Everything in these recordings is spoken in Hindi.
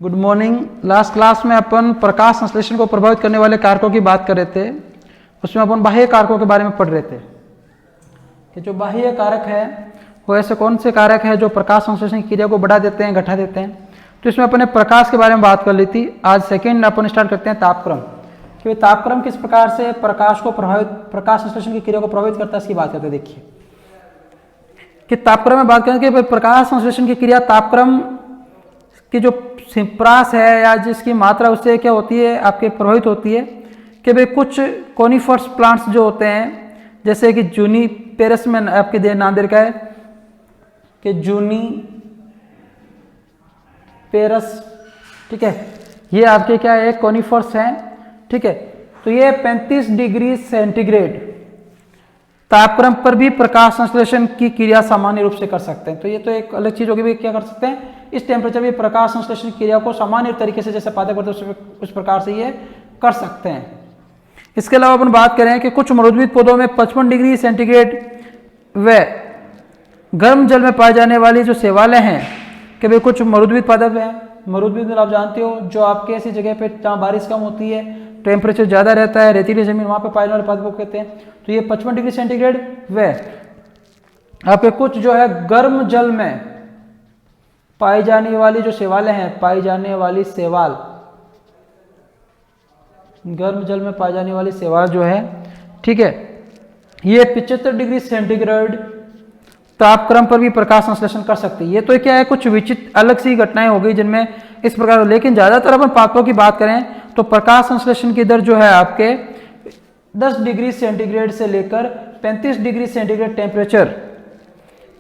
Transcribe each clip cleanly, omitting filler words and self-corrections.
Good morning. लास्ट क्लास में अपन प्रकाश संश्लेषण को प्रभावित करने वाले कारकों की बात कर रहे थे। उसमें अपन बाह्य कारकों के बारे में पढ़ रहे थे कि जो बाह्य कारक है वो ऐसे कौन से कारक है जो प्रकाश संश्लेषण की क्रिया को बढ़ा देते हैं, घटा देते हैं। तो इसमें अपन ने प्रकाश के बारे में बात कर ली थी। आज सेकेंड अपन स्टार्ट करते हैं तापक्रम, कि तापक्रम किस प्रकार से प्रकाश संश्लेषण की क्रिया को प्रभावित करता है, इसकी बात करते हैं। देखिए कि तापक्रम में बात करें कि प्रकाश संश्लेषण की क्रिया तापक्रम की जो प्रास है या जिसकी मात्रा उससे क्या होती है, आपके प्रभावित होती है। कि भाई कुछ कोनिफर्स प्लांट्स जो होते हैं, जैसे कि जूनिपेरस में आपके नाम दे रखा है कि जूनिपेरस, ठीक है, ये आपके क्या है, कोनिफर्स हैं, ठीक है। तो ये 35 डिग्री सेंटीग्रेड तापक्रम पर भी प्रकाश संश्लेषण की क्रिया सामान्य रूप से कर सकते हैं। तो ये तो एक अलग चीज होगी, क्या कर सकते हैं, इस टेम्परेचर में प्रकाश संश्लेषण क्रिया को सामान्य तरीके से जैसे पाते करते हैं उस प्रकार से ये कर सकते हैं। इसके अलावा अपन बात करें कि कुछ मरुद्वीप पौधों में 55 डिग्री सेंटीग्रेड व गर्म जल में पाए जाने वाली जो शैवालें हैं, कि भाई कुछ मरुद्वीप पादप हैं। मरुद्वीप आप जानते हो जो आपके ऐसी जगह पे जहाँ बारिश कम होती है, टेम्परेचर ज़्यादा रहता है, रेतीली जमीन, वहाँ पे पाए जाने वाले पादपों को कहते हैं। तो ये 55 डिग्री सेंटीग्रेड व आपके कुछ जो है गर्म जल में पाई जाने वाली जो शैवालें हैं, पाई जाने वाली शैवाल, गर्म जल में पाई जाने वाली शैवाल जो है, ठीक है, ये 75 डिग्री सेंटीग्रेड तापक्रम पर भी प्रकाश संश्लेषण कर सकती है। ये तो क्या है, कुछ विचित्र अलग सी घटनाएं हो गई जिनमें इस प्रकार। लेकिन ज्यादातर अपन पादपों की बात करें तो प्रकाश संश्लेषण की दर जो है आपके 10 डिग्री सेंटीग्रेड से लेकर 35 डिग्री सेंटीग्रेड टेम्परेचर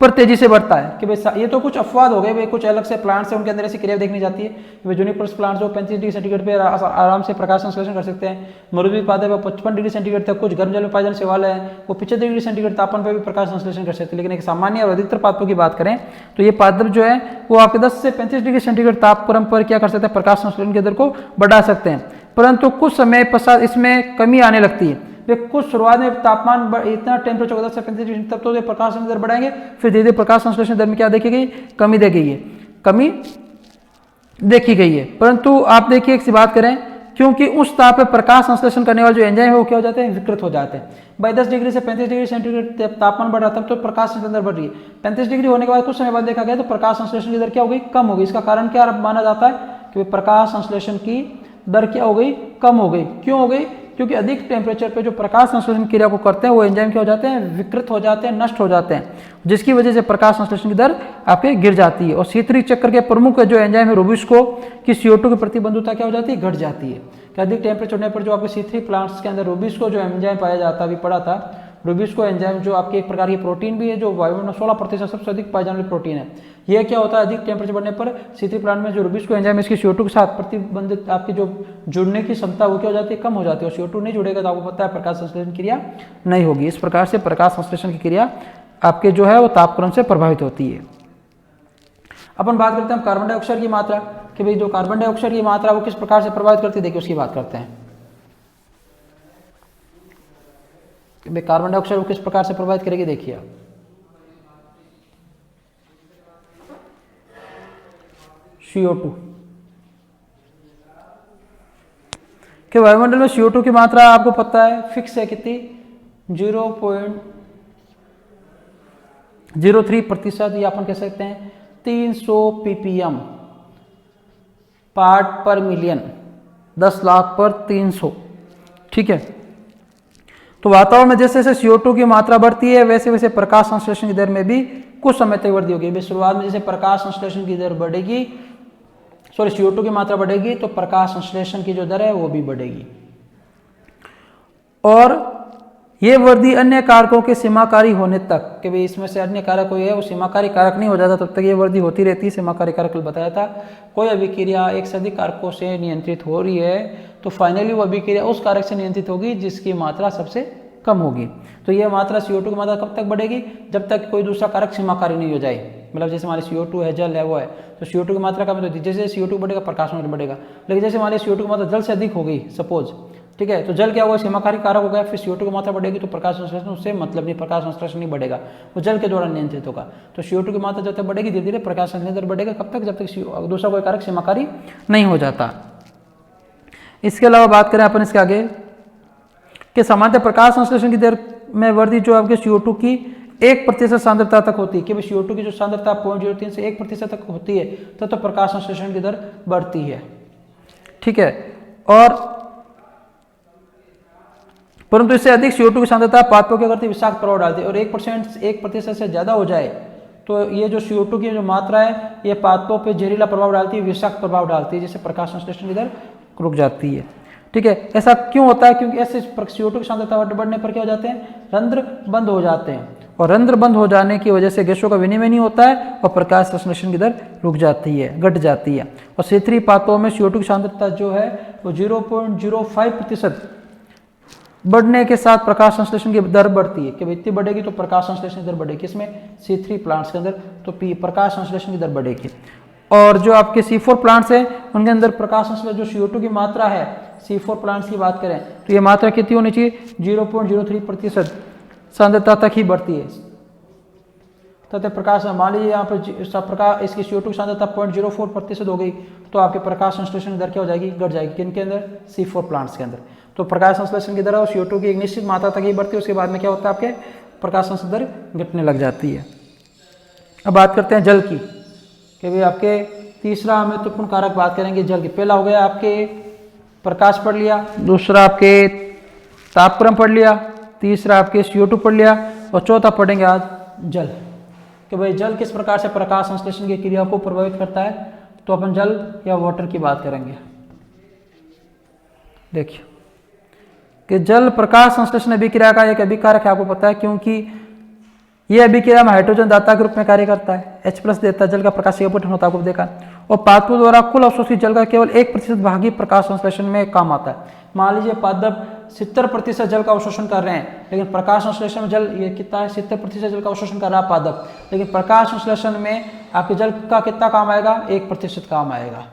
पर तेजी से बढ़ता है। कि भाई ये तो कुछ अपवाद हो गए, भाई कुछ अलग से प्लांट्स है, उनके अंदर ऐसी क्रिया देखनी जाती है कि जूनिपर्स प्लांट्स जो 35 डिग्री सेंटीग्रेड पे आराम से प्रकाश संश्लेषण कर सकते हैं। मरुद्वीप पादप 55 डिग्री सेंटीग्रेड तक, कुछ गर्म जल में पाए जाने शैवाल है वो 75 डिग्री सेंटीग्रेड तापमान पर भी प्रकाश संश्लेषण कर सकते हैं। लेकिन एक सामान्य और अधिकतर पादपों की बात करें तो ये पादप जो है वो आपके 10 से 35 डिग्री सेंटीग्रेड तापक्रम पर क्या कर सकते हैं, प्रकाश संश्लेषण की दर को बढ़ा सकते हैं। परंतु कुछ समय पश्चात इसमें कमी आने लगती है। कुछ शुरुआत में तापमान इतना टेम्परेचर होता है 35 डिग्री, तब तो प्रकाश संश्लेषण दर बढ़ाएंगे, फिर धीरे धीरे प्रकाश संश्लेषण दर में क्या देखी गई, कमी देखी गई है, कमी देखी गई है। परंतु आप देखिए एक सी बात करें, क्योंकि उस ताप पे प्रकाश संश्लेषण करने वाले जो एंजाइम है वो क्या हो जाते हैं, विकृत हो जाते हैं। भाई 10 डिग्री से 35 डिग्री सेंटीग्रेड तापमान बढ़ रहा था तो प्रकाश संश्लेषण दर बढ़ रही है। 35 डिग्री होने के बाद कुछ समय बाद देखा गया तो प्रकाश संश्लेषण की दर क्या हो गई, कम हो गई। इसका कारण क्या माना जाता है कि प्रकाश संश्लेषण की दर क्या हो गई, कम हो गई। क्यों हो गई, क्योंकि अधिक टेम्परेचर पे जो प्रकाश संश्लेषण क्रिया को करते हैं वो एंजाइम क्या हो जाते हैं, विकृत हो जाते हैं, नष्ट हो जाते हैं, जिसकी वजह से प्रकाश संश्लेषण की दर आपके गिर जाती है। और C3 चक्र के प्रमुख जो एंजाइम है रूबिस्को की CO2 की प्रतिबंधुता क्या हो जाती है, घट जाती है। कि अधिक टेम्परेचर होने पर जो आपके C3 प्लांट्स के अंदर रूबिस्को जो एंजाइम पाया जाता है, अभी पढ़ा था, रूबिस्को एंजाइम जो आपकी एक प्रकार की प्रोटीन भी है, जो वायुमंडल में 16% सबसे अधिक पाए जाने वाली प्रोटीन है। यह क्या होता है, अधिक टेम्परेचर बढ़ने पर C3 प्लांट में जो रूबिस्को एंजाइम इसकी CO2 के साथ प्रतिबंधित आपकी जो जुड़ने की क्षमता वो क्या हो जाती है, कम हो जाती है। और CO2 नहीं जुड़ेगा तो आपको पता है प्रकाश संश्लेषण क्रिया नहीं होगी। इस प्रकार से प्रकाश संश्लेषण की क्रिया आपके जो है वो तापक्रम से प्रभावित होती है। अपन बात करते हैं कार्बन डाइऑक्साइड की मात्रा, कि भाई जो कार्बन डाइऑक्साइड की मात्रा वो किस प्रकार से प्रभावित करती है, देखिए उसकी बात करते हैं। कार्बन डाइऑक्साइड को किस प्रकार से प्रभावित करेगी, देखिए आप। CO2 कि वायुमंडल में CO2 की मात्रा आपको पता है फिक्स है, कितनी, 0.03%, या अपन कह सकते हैं 300 ppm पार्ट पर मिलियन, 10 लाख पर 300, ठीक है। तो वातावरण में जैसे जैसे CO2 की मात्रा बढ़ती है वैसे वैसे प्रकाश संश्लेषण की दर में भी कुछ समय तक वृद्धि होगी। शुरुआत में जैसे प्रकाश संश्लेषण की दर बढ़ेगी, CO2 की मात्रा बढ़ेगी तो प्रकाश संश्लेषण की जो दर है वो भी बढ़ेगी। और ये वृद्धि अन्य कारकों के सीमाकारी होने तक, कि भाई इसमें से अन्य कारक कोई है वो सीमाकारी कारक नहीं हो जाता तब तक ये वृद्धि होती रहती है। सीमाकारी कारक बताया था, कोई अभिक्रिया एक से अधिक कारकों से नियंत्रित हो रही है तो फाइनली वो अभिक्रिया उस कारक से नियंत्रित होगी जिसकी मात्रा सबसे कम होगी। तो ये मात्रा CO2 की मात्रा कब तक बढ़ेगी, जब तक कोई दूसरा कारक सीमाकारी नहीं हो जाए। मतलब जैसे हमारे CO2 है, जल है, वो है, तो CO2 की मात्रा कम होती है, जैसे CO2 बढ़ेगा प्रकाश में बढ़ेगा। लेकिन जैसे हमारे CO2 की मात्रा जल से अधिक हो गई, सपोज ठीक है। तो जल क्या होगा, सीमाकारी कारक हो गया। फिर CO2 की मात्रा बढ़ेगी तो प्रकाश संश्लेषण उससे मतलब नहीं, प्रकाश संश्लेषण नहीं बढ़ेगा, वो जल के द्वारा नियंत्रित होगा। तो CO2 की मात्रा जब तक बढ़ेगी धीरे धीरे प्रकाश संश्लेषण दर बढ़ेगा, कब तक, जब तक दूसरा कोई कारक सीमाकारी नहीं हो जाता। इसके अलावा बात करें अपन इसके आगे कि सामान्य प्रकाश संश्लेषण की दर में वृद्धि जो आपके CO2 की 1% सांद्रता तक होती है, कि CO2 की जो सांद्रता 0.03 से 1% तक होती है तो प्रकाश संश्लेषण की दर बढ़ती है, ठीक है। और परंतु इससे अधिक CO2 की सांद्रता पादपों क्या करती है, विषाक्त प्रभाव डालती है। और 1% से ज्यादा हो जाए तो ये जो CO2 की जो मात्रा है ये पादपों पे जहरीला प्रभाव डालती है, विषाक्त प्रभाव डालती है, जिससे प्रकाश संश्लेषण की दर रुक जाती है, ठीक है। ऐसा क्यों होता है, क्योंकि ऐसे CO2 की सांद्रता बढ़ने पर क्या हो जाते हैं, रंध्र बंद हो जाते हैं, और रंध्र बंद हो जाने की वजह से गैसों का विनिमय नहीं होता है और प्रकाश संश्लेषण की दर रुक जाती है, घट जाती है। और C3 पादपों में CO2 की सांद्रता जो है वो 0.05% बढ़ने के साथ प्रकाश संश्लेषण की दर बढ़ती है, कि इतनी बढ़ेगी तो प्रकाश संश्लेषण की दर बढ़ेगी। इसमें C3 प्लांट्स के अंदर तो प्रकाश संश्लेषण की दर बढ़ेगी। और जो आपके C4 प्लांट्स हैं उनके अंदर प्रकाश संश्लेषण जो CO2 की मात्रा है, C4 प्लांट्स की बात करें तो ये मात्रा कितनी होनी चाहिए, 0.03% सांद्रता तक ही बढ़ती है। तथा प्रकाश, मान लीजिए यहाँ पर प्रकाश इसकी CO2 की सांद्रता 0.04% हो गई तो आपके प्रकाश संश्लेषण की दर क्या हो जाएगी, घट जाएगी। किनके अंदर, C4 प्लांट्स के अंदर। तो प्रकाश संश्लेषण की दर और CO2 की एक निश्चित मात्रा तक ही बढ़ती है, उसके बाद में क्या होता है, आपके प्रकाश संश्लेषण दर घटने लग जाती है। अब बात करते हैं जल की, कि भाई आपके तीसरा महत्वपूर्ण कारक बात करेंगे जल की। पहला हो गया आपके प्रकाश पढ़ लिया, दूसरा आपके तापक्रम पढ़ लिया, तीसरा आपके CO2 पढ़ लिया, और चौथा पढ़ेंगे आज जल, कि भाई जल किस प्रकार से प्रकाश संश्लेषण की क्रिया को प्रभावित करता है। तो अपन जल या वाटर की बात करेंगे। देखिए कि जल प्रकाश संश्लेषण अभिक्रिया का एक अभिकारक है, आपको पता है, क्योंकि यह अभिक्रिया में हाइड्रोजन दाता के रूप में कार्य करता है, H+ देता है, जल का प्रकाशीय अपघटन होता है, आपको देखा। और पादपों द्वारा कुल अवशोषित जल का केवल 1% भाग ही प्रकाश संश्लेषण में काम आता है। मान लीजिए पादप 70% जल का अवशोषण कर रहे हैं, लेकिन प्रकाश संश्लेषण में जल ये कितना है, 70% जल का अवशोषण कर रहा है पादप, लेकिन प्रकाश संश्लेषण में आपके जल का कितना काम आएगा, 1% काम आएगा,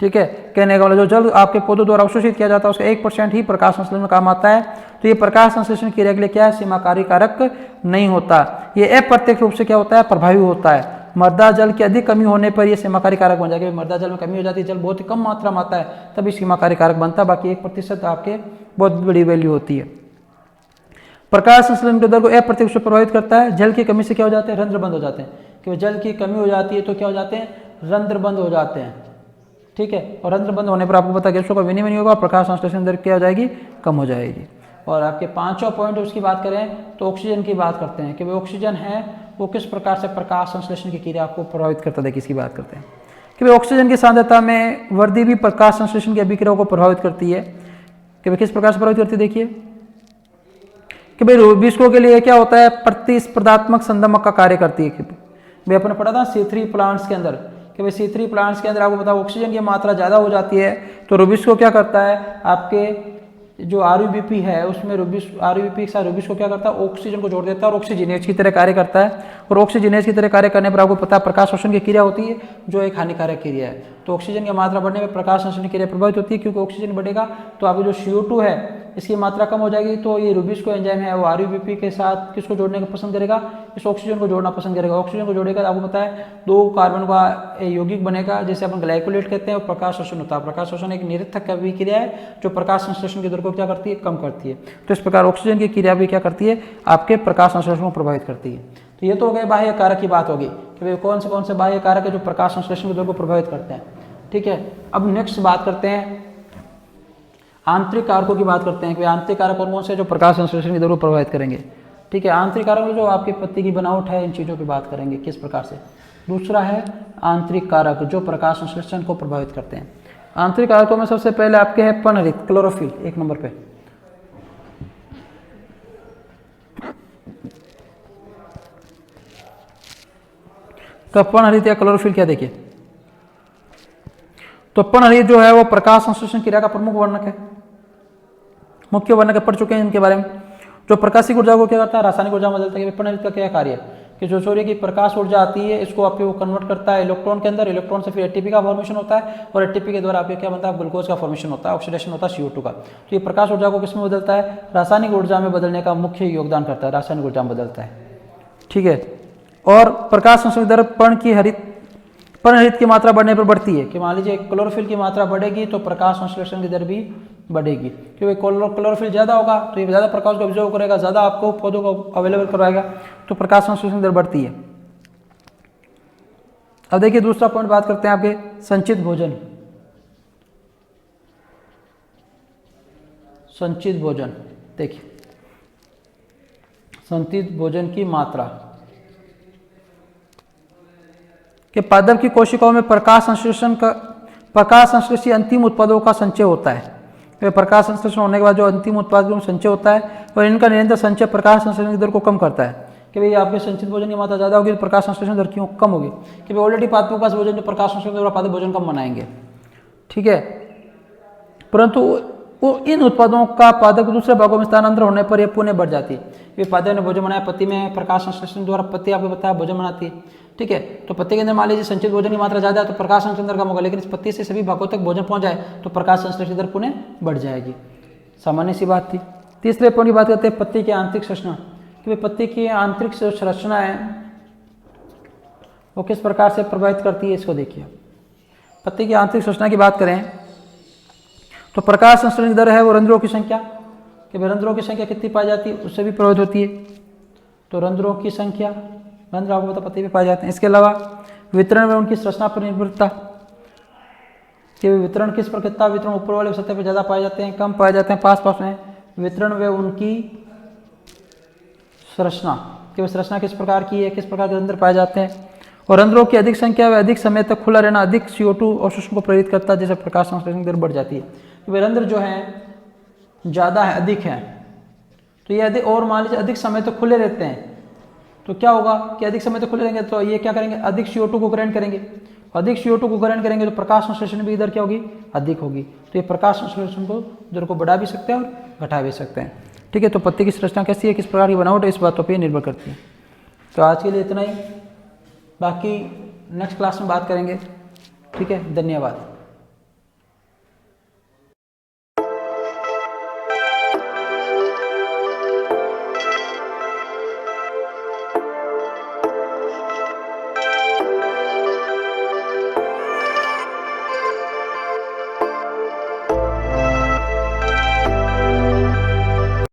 ठीक है। कहने का मतलब जो जल आपके पौधों द्वारा अवशोषित किया जाता है उसका 1% ही प्रकाश संश्लेषण में काम आता है। तो ये प्रकाश संश्लेषण क्रिया के लिए क्या है, सीमाकारी कारक नहीं होता, ये अप्रत्यक्ष रूप से क्या होता है, प्रभावी होता है। मृदा जल की अधिक कमी होने पर यह सीमाकारी कारक बन जाएगा। मृदा जल में कमी हो जाती है, जल बहुत ही कम मात्रा में आता है तभी सीमाकारी कारक बनता है, बाकी 1% आपके बहुत बड़ी वैल्यू होती है। प्रकाश संश्लेषण के दर को अप्रत्यक्ष रूप से प्रभावित करता है। जल की कमी से क्या हो जाते हैं, रंध्र बंद हो जाते हैं, कि जल की कमी हो जाती है तो क्या हो जाते हैं, रंध्र बंद हो जाते हैं, ठीक है। और रंध्र बंद होने पर आपको पता है गैसों का विनिमय नहीं होगा, प्रकाश संश्लेषण दर क्या हो जाएगी, कम हो जाएगी। और आपके पांचवा पॉइंट उसकी बात करें तो ऑक्सीजन की बात करते हैं, कि भाई ऑक्सीजन है वो किस प्रकार से प्रकाश संश्लेषण की क्रिया को प्रभावित करता है। किसकी बात करते हैं कि भाई ऑक्सीजन की सांद्रता में वृद्धि भी प्रकाश संश्लेषण की अभिक्रिया को प्रभावित करती है, कि भाई किस प्रकार से प्रभावित करती है। देखिए कि भाई रूबिस्को के लिए क्या होता है, प्रतिस्पर्धात्मक संदमक का कार्य करती है। कि भाई अपने पढ़ा था C3 प्लांट्स के अंदर, कि भाई C3 प्लांट्स के अंदर आपको पता ऑक्सीजन की मात्रा ज़्यादा हो जाती है तो रूबिस्को क्या करता है, आपके जो RUBP है उसमें RUBP के साथ रूबिस्को क्या करता है, ऑक्सीजन को जोड़ देता है और ऑक्सीजनेज की तरह कार्य करता है। और ऑक्सीजनेज की तरह कार्य करने पर आपको पता है प्रकाश संश्लेषण की क्रिया होती है जो एक हानिकारक क्रिया है। तो ऑक्सीजन की मात्रा बढ़ने पर प्रकाश संश्लेषण की क्रिया प्रभावित होती है, क्योंकि ऑक्सीजन बढ़ेगा तो आपको जो CO2 है इसकी मात्रा कम हो जाएगी। तो ये रूबिस्को एंजाइम है वो RUBP के साथ किसको जोड़ने का पसंद करेगा, इस ऑक्सीजन को जोड़ना पसंद करेगा। ऑक्सीजन को जोड़ेगा आपको पता है 2 कार्बन का यौगिक बनेगा जिसे अपन ग्लाइकोलेट कहते हैं, और प्रकाश शोषण होता है। प्रकाश शोषण एक निरर्थक अभिक्रिया है जो प्रकाश संश्लेषण की दर को क्या करती है, कम करती है। तो इस प्रकार ऑक्सीजन की क्रिया भी क्या करती है, आपके प्रकाश संश्लेषण को प्रभावित करती है। तो ये तो हो गए बाह्य कारक की बात होगी कि भाई कौन से बाह्य कारक है जो प्रकाश संश्लेषण की दर को प्रभावित करते हैं, ठीक है। अब नेक्स्ट बात करते हैं आंतरिक कारकों की बात करते हैं कि आंतरिक कारक कौन से जो प्रकाश संश्लेषण की दर को प्रभावित करेंगे, ठीक है। आंतरिक कारक में जो आपकी पत्ती की बनावट है इन चीज़ों की बात करेंगे किस प्रकार से। दूसरा है आंतरिक कारक जो प्रकाश संश्लेषण को प्रभावित करते हैं। आंतरिक कारकों में सबसे पहले आपके है पर्णहरित, क्लोरोफिल 1 नंबर पे। तो पर्णहरित या क्लोरोफिल क्या, देखिए तो पर्णहरित जो है वो प्रकाश संश्लेषण क्रिया का प्रमुख वर्णक है, मुख्य वर्णक पढ़ चुके हैं इनके बारे में। जो प्रकाशिक ऊर्जा को क्या करता है, रासायनिक ऊर्जा में बदलता है। पर्णहरित का क्या कार्य है कि जो सूर्य की प्रकाश ऊर्जा आती है इसको आपके वो कन्वर्ट करता है इलेक्ट्रॉन के अंदर, इलेक्ट्रॉन से फिर एटीपी का फॉर्मेशन होता है और एटीपी के द्वारा आपके क्या बनता है, ग्लूकोज का फॉर्मेशन होता है, ऑक्सीडेशन होता है CO2 का। तो ये प्रकाश ऊर्जा को किस में बदलता है, रासायनिक ऊर्जा में बदलने का मुख्य योगदान करता है, रासायनिक ऊर्जा में बदलता है। ठीक है, और प्रकाश संश्लेषण दर पर्णहरित की मात्रा बढ़ने पर बढ़ती है कि मान लीजिए क्लोरोफिल की मात्रा बढ़ेगी तो प्रकाश संश्लेषण की दर भी बढ़ेगी, क्योंकि क्लोरोफिल ज़्यादा होगा तो ये ज़्यादा प्रकाश को ऑब्जर्व करेगा, ज़्यादा आपको पौधों को अवेलेबल करवाएगा, तो प्रकाश संश्लेषण दर बढ़ती है। अब देखिए दूसरा पॉइंट बात करते हैं आपके संचित भोजन। संचित भोजन, देखिए संचित भोजन की मात्रा कि पादप की कोशिकाओं में प्रकाश संश्लेषी अंतिम उत्पादों का संचय होता है। प्रकाश संश्लेषण होने के बाद जो अंतिम उत्पाद का संचय होता है और इनका निरंतर संचय प्रकाश संश्लेषण की दर को कम करता है कि भाई आपके संचित भोजन की मात्रा ज़्यादा होगी तो प्रकाश संश्लेषण दर क्यों कम होगी, कि भाई ऑलरेडी पादपों के पास भोजन जो प्रकाश संश्लेषण द्वारा पादप भोजन कम बनाएंगे। ठीक है, परंतु वो इन उत्पादों का पादप के दूसरे भागों में स्थानांतरण होने पर यह पुण्य बढ़ जाती है। ये पादप ने भोजन बनाया, पत्ती में प्रकाश संश्लेषण द्वारा पत्ती आपको बताया भोजन बनाती है। ठीक है, तो पत्ती के अंदर मान लीजिए संचित भोजन की मात्रा ज़्यादा है तो प्रकाश संश्लेषण दर कम होगा, लेकिन इस पत्ती से सभी भागों तक भोजन पहुंच जाए तो प्रकाश संश्लेषण दर पुण्य बढ़ जाएगी। सामान्य सी बात थी। तीसरे पॉइंट की बात करते हैं पत्ती की आंतरिक संरचना, कि भाई पत्ती की आंतरिक संरचना है वो किस प्रकार से प्रभावित करती है, इसको देखिए। पत्ती की आंतरिक संरचना की बात करें तो प्रकाश संश्लेषण की दर है वो रंध्रों की संख्या, कि भाई रंध्रों की संख्या कितनी पाई जाती है उससे भी प्रभावित होती है। तो रंध्रों की संख्या, रंध्र आपको पता पत्ती पे पाए जाते हैं। इसके अलावा वितरण में उनकी संरचना पर निर्भरता, कि वितरण किस पर कितना वितरण ऊपर वाले सतह पर ज़्यादा पाए जाते हैं, कम पाए जाते हैं, पास में वितरण व उनकी संरचना, कि संरचना किस प्रकार की है, किस प्रकार के रंध्र पाए जाते हैं। और रंध्रों की अधिक संख्या व अधिक समय तक खुला रहना अधिक CO2 अवशोषण को प्रेरित करता है, जिससे प्रकाश संश्लेषण दर बढ़ जाती है। तो वे रंध्र जो है ज़्यादा है, अधिक है, तो ये अधिक, और मान लीजिए अधिक समय तक खुले रहते हैं तो क्या होगा कि अधिक समय तक खुले रहेंगे तो ये क्या करेंगे, अधिक CO2 को ग्रहण करेंगे, अधिक CO2 को ग्रहण करेंगे तो प्रकाश संश्लेषण भी दर क्या होगी, अधिक होगी। तो ये प्रकाश संश्लेषण को दर को बढ़ा भी सकते हैं और घटा भी सकते हैं। ठीक है, तो पत्ती की संरचना कैसी है, किस प्रकार की बनावट है, इस बातों पर निर्भर करती है। तो आज के लिए इतना ही, बाकी नेक्स्ट क्लास में बात करेंगे। ठीक है, धन्यवाद।